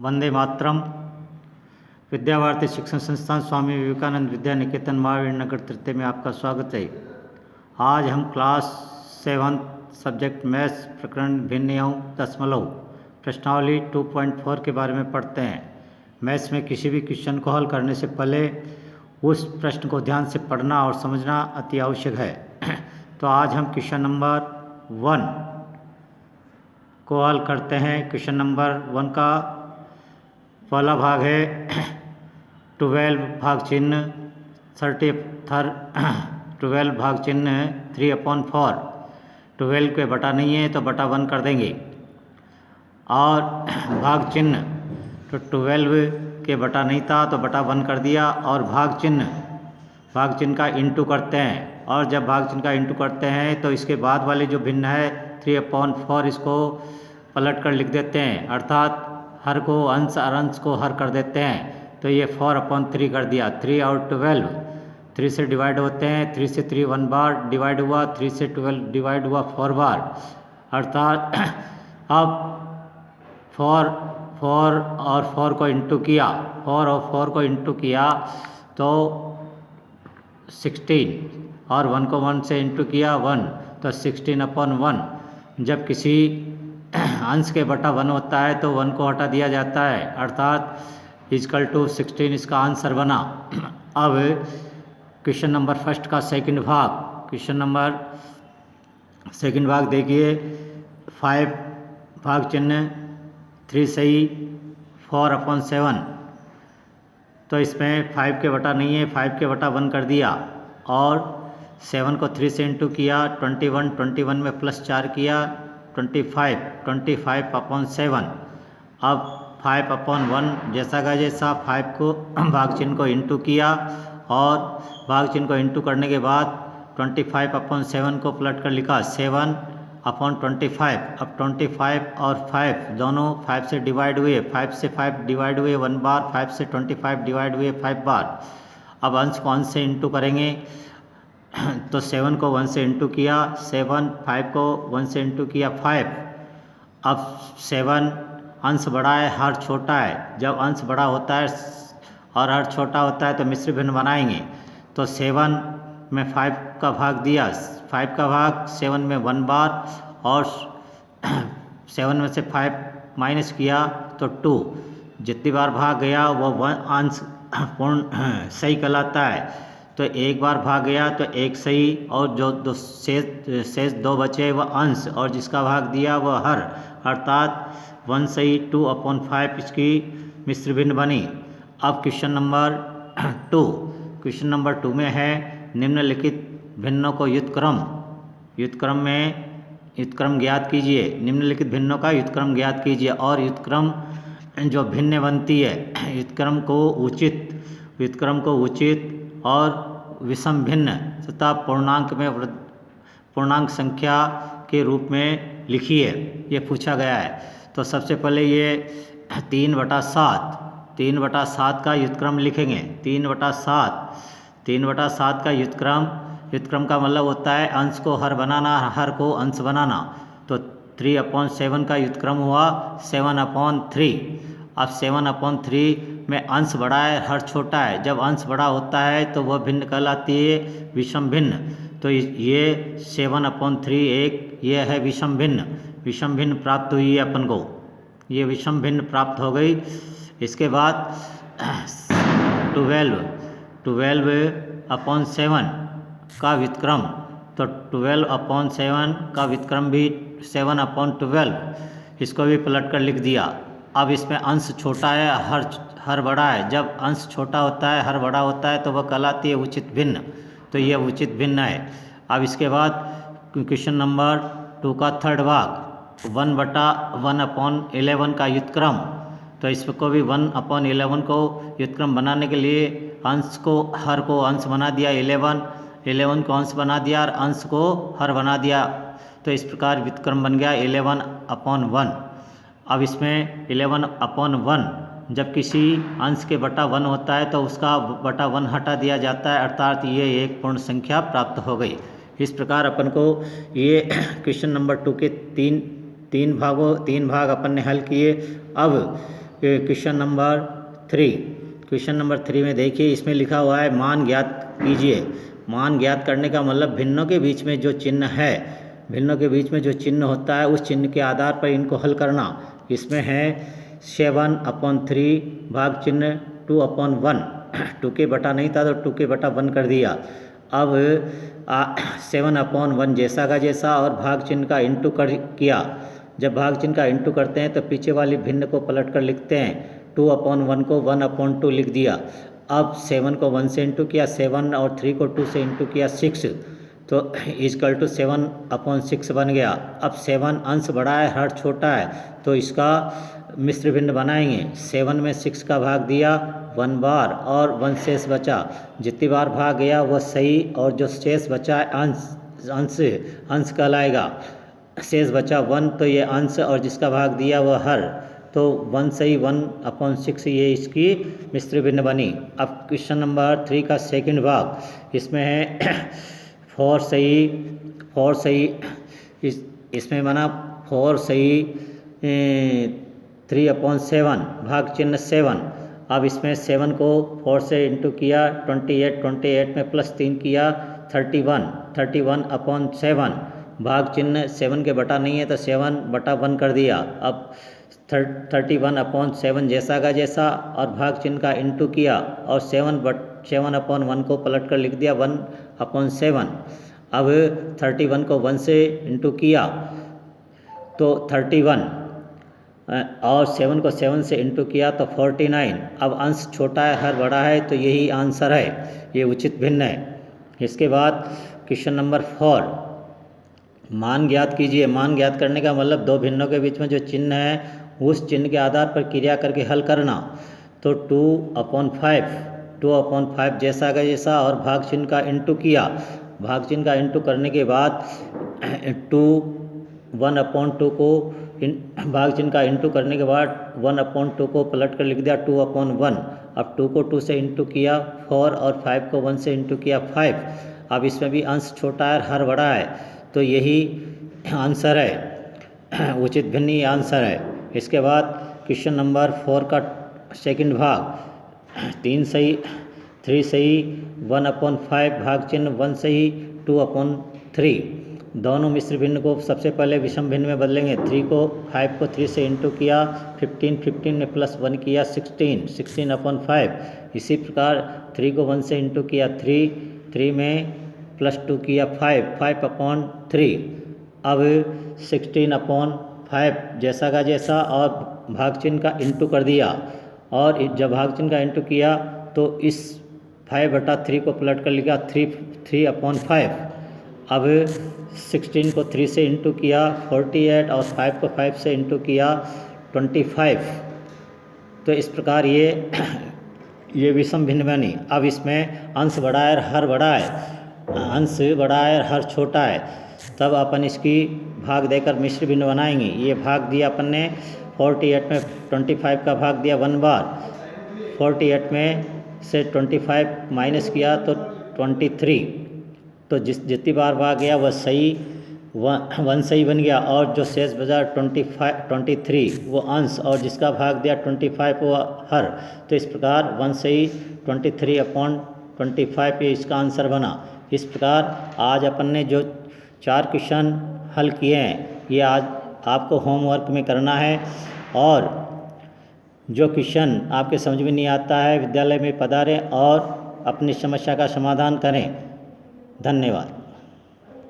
वंदे मातरम। विद्या भारती शिक्षण संस्थान स्वामी विवेकानंद विद्या निकेतन महावीर नगर तृतीय में आपका स्वागत है। आज हम क्लास 7 सब्जेक्ट मैथ्स प्रकरण भिन्न एवं दशमलव प्रश्नावली 2.4 के बारे में पढ़ते हैं। मैथ्स में किसी भी क्वेश्चन को हल करने से पहले उस प्रश्न को ध्यान से पढ़ना और समझना अति आवश्यक है। तो आज हम क्वेश्चन नंबर 1 को हल करते हैं। क्वेश्चन नंबर 1 का पहला भाग है 12 भाग चिन्ह 12 भाग चिन्ह 3/4। 12 के बटा नहीं है तो बटा 1 कर देंगे। और भाग चिन्ह तो 12 के बटा नहीं था तो बटा 1 कर दिया। और भाग चिन्ह का इंटू करते हैं। और जब भाग चिन्ह का इंटू करते हैं तो इसके बाद वाले जो भिन्न है 3/4 इसको पलट कर लिख देते हैं, अर्थात हर को अंश और अंश को हर कर देते हैं। तो ये 4/3 कर दिया। 3 और 12 3 से डिवाइड होते हैं। 3 से 3 1 बार डिवाइड हुआ, 3 से 12 डिवाइड हुआ 4 बार, अर्थात अब 4 और 4 को इंटू किया, 4 और 4 को इंटू किया तो 16, और 1 को 1 से इंटू किया 1 तो 16/1। जब किसी अंश के बटा 1 होता है तो 1 को हटा दिया जाता है, अर्थात इक्वल टू 16 इसका आंसर बना। अब क्वेश्चन नंबर फर्स्ट का सेकंड भाग, क्वेश्चन नंबर सेकंड भाग देखिए। 5 भाग चिन्ह 3 सही 4/7। तो इसमें 5 के बटा नहीं है, 5 के बटा 1 कर दिया। और 7 को 3 से इंटू किया 21 में प्लस 4 किया 25/7। अब 5/1 जैसा का जैसा 5 को भाग चिन्ह को इंटू किया और भाग चिन्ह को इंटू करने के बाद 25/7 को पलट कर लिखा 7/25। अब 25 और 5 दोनों 5 से डिवाइड हुए, 5 से 5 डिवाइड हुए 1 बार, 5 से 25 डिवाइड हुए 5 बार। अब अंश को अंश से इंटू करेंगे तो 7 को 1 से इंटू किया 7, 5 को 1 से इंटू किया 5। अब 7 अंश बड़ा है, हर छोटा है। जब अंश बड़ा होता है और हर छोटा होता है तो मिश्र भिन्न बनाएंगे। तो 7 में 5 का भाग दिया, 5 का भाग 7 में 1 बार, और 7 में से 5 माइनस किया तो 2। जितनी बार भाग गया वो अंश पूर्ण सही कहलाता है। तो एक बार भाग गया तो एक सही, और जो शेष 2 बचे वह अंश, और जिसका भाग दिया वह हर, अर्थात 1 सही 2/5 इसकी मिश्र भिन्न बनी। अब क्वेश्चन नंबर 2, क्वेश्चन नंबर 2 में है निम्नलिखित भिन्नों को युत्क्रम ज्ञात कीजिए। निम्नलिखित भिन्नों का युत्क्रम ज्ञात कीजिए। और युत्क्रम जो भिन्न बनती है, युत्क्रम को उचित और विषम भिन्न तथा पूर्णांक संख्या के रूप में लिखिए, ये पूछा गया है। तो सबसे पहले ये 3/7 का युत्क्रम लिखेंगे। 3/7 का युत्क्रम का मतलब होता है अंश को हर बनाना, हर को अंश बनाना। तो 3/7 का युत्क्रम हुआ 7/3। अब 7/3 में अंश बड़ा है, हर छोटा है। जब अंश बड़ा होता है तो वह भिन्न कहलाती है विषम भिन्न। तो ये 7/3 ये है विषम भिन्न प्राप्त हुई है अपन को, ये विषम भिन्न प्राप्त हो गई। इसके बाद 12/7 का व्युत्क्रम, तो 12/7 का व्युत्क्रम भी 7/12, इसको भी पलट कर लिख दिया। अब इसमें अंश छोटा है, हर बड़ा है। जब अंश छोटा होता है, हर बड़ा होता है तो वह कहलाती है उचित भिन्न। तो यह उचित भिन्न है। अब इसके बाद क्वेश्चन नंबर 2 का थर्ड भाग 1/1/11 का व्युत्क्रम। तो इसको भी 1/11 को व्युत्क्रम बनाने के लिए अंश को हर को अंश बना दिया 11 को अंश बना दिया और अंश को हर बना दिया। तो इस प्रकार व्युत्क्रम बन गया 11/1। अब इसमें 11/1 जब किसी अंश के बटा 1 होता है तो उसका बटा 1 हटा दिया जाता है, अर्थात ये एक पूर्ण संख्या प्राप्त हो गई। इस प्रकार अपन को ये क्वेश्चन नंबर 2 के तीन भाग अपन ने हल किए। अब क्वेश्चन नंबर 3। क्वेश्चन नंबर 3 में देखिए, इसमें लिखा हुआ है मान ज्ञात कीजिए। मान ज्ञात करने का मतलब भिन्नों के बीच में जो चिन्ह है, भिन्नों के बीच में जो चिन्ह होता है उस चिन्ह के आधार पर इनको हल करना। इसमें है 7/3 भाग चिन्ह 2/1। 2 के बटा नहीं था तो 2 के बटा 1 कर दिया। अब 7/1 जैसा का जैसा और भाग चिन्ह का इंटू कर किया। जब भाग चिन्ह का इंटू करते हैं तो पीछे वाली भिन्न को पलट कर लिखते हैं। 2/1 को 1/2 लिख दिया। अब 7 को 1 से इंटू किया, 7 और 3 को 2 से इंटू किया 6, तो इजकल टू 7/6 बन गया। अब 7 अंश बड़ा है, हर छोटा है, तो इसका मिश्र भिन्न बनाएंगे। 7 में 6 का भाग दिया 1 बार और 1 शेष बचा। जितनी बार भाग गया वह सही, और जो शेष बचा है अंश कहलाएगा। शेष बचा 1 तो ये अंश, और जिसका भाग दिया वह हर, तो 1 सही 1/6 ये इसकी मिश्र भिन्न बनी। अब क्वेश्चन नंबर 3 का सेकंड भाग, इसमें है 4 सही इसमें बना 4 सही 3/7 भाग चिन्ह 7। अब इसमें 7 को 4 से इंटू किया 28 में प्लस 3 किया 31/7 भाग चिन्ह 7 के बटा नहीं है तो 7/1 कर दिया। अब 31/7 जैसा का जैसा और भाग चिन्ह का इंटू किया और 7/1 को पलट कर लिख दिया 1/7। अब 31 को 1 से इंटू किया तो 31 और 7 को 7 से इंटू किया तो 49। अब अंश छोटा है, हर बड़ा है, तो यही आंसर है, ये उचित भिन्न है। इसके बाद क्वेश्चन नंबर 4, मान ज्ञात कीजिए। मान ज्ञात करने का मतलब दो भिन्नों के बीच में जो चिन्ह है उस चिन्ह के आधार पर क्रिया करके हल करना। तो 2/5 जैसा का जैसा और भाग चिन्ह का इंटू किया। भाग चिन्ह का इंटू करने के बाद 1/2 को भाग चिन्ह का इंटू करने के बाद 1/2 को पलट कर लिख दिया 2/1। अब 2 को 2 से इंटू किया 4 और 5 को 1 से इंटू किया 5। अब इसमें भी अंश छोटा है, हर बड़ा है, तो यही आंसर है, उचित भिन्न ही आंसर है। इसके बाद क्वेश्चन नंबर 4 का सेकंड भाग, 3 सही 1/5 भाग चिन्ह 1 सही 2/3। दोनों मिश्र भिन्न को सबसे पहले विषम भिन्न में बदलेंगे। 5 को 3 से इंटू किया 15 में प्लस 1 किया 16/5। इसी प्रकार 3 को 1 से इंटू किया 3 में प्लस 2 किया 5/3। अब 16/5 जैसा का जैसा और भाग चिन्ह का इंटू कर दिया, और जब भाग चिन्ह का इंटू किया तो इस 5/3 को पलट कर लिखा 3/5। अब 16 को 3 से इंटू किया 48 और 5 को 5 से इंटू किया 25। तो इस प्रकार ये विषम भिन्न बनी। अब इसमें अंश बड़ा है, हर बड़ा है, अंश बड़ा है, हर छोटा है, तब अपन इसकी भाग देकर मिश्र भिन्न बनाएंगे। ये भाग दिया अपन ने 48 में 25 का भाग दिया 1 बार, 48 में से 25 माइनस किया तो 23, तो जितनी बार भाग गया वह सही 1 सही बन गया, और जो शेष बचा 23 वो अंश, और जिसका भाग दिया 25 वो हर। तो इस प्रकार 1 सही 23/25 ये इसका आंसर बना। इस प्रकार आज अपन ने जो 4 क्वेश्चन हल किए हैं ये आज आपको होमवर्क में करना है, और जो क्वेश्चन आपके समझ में नहीं आता है विद्यालय में पधारें और अपनी समस्या का समाधान करें। धन्यवाद।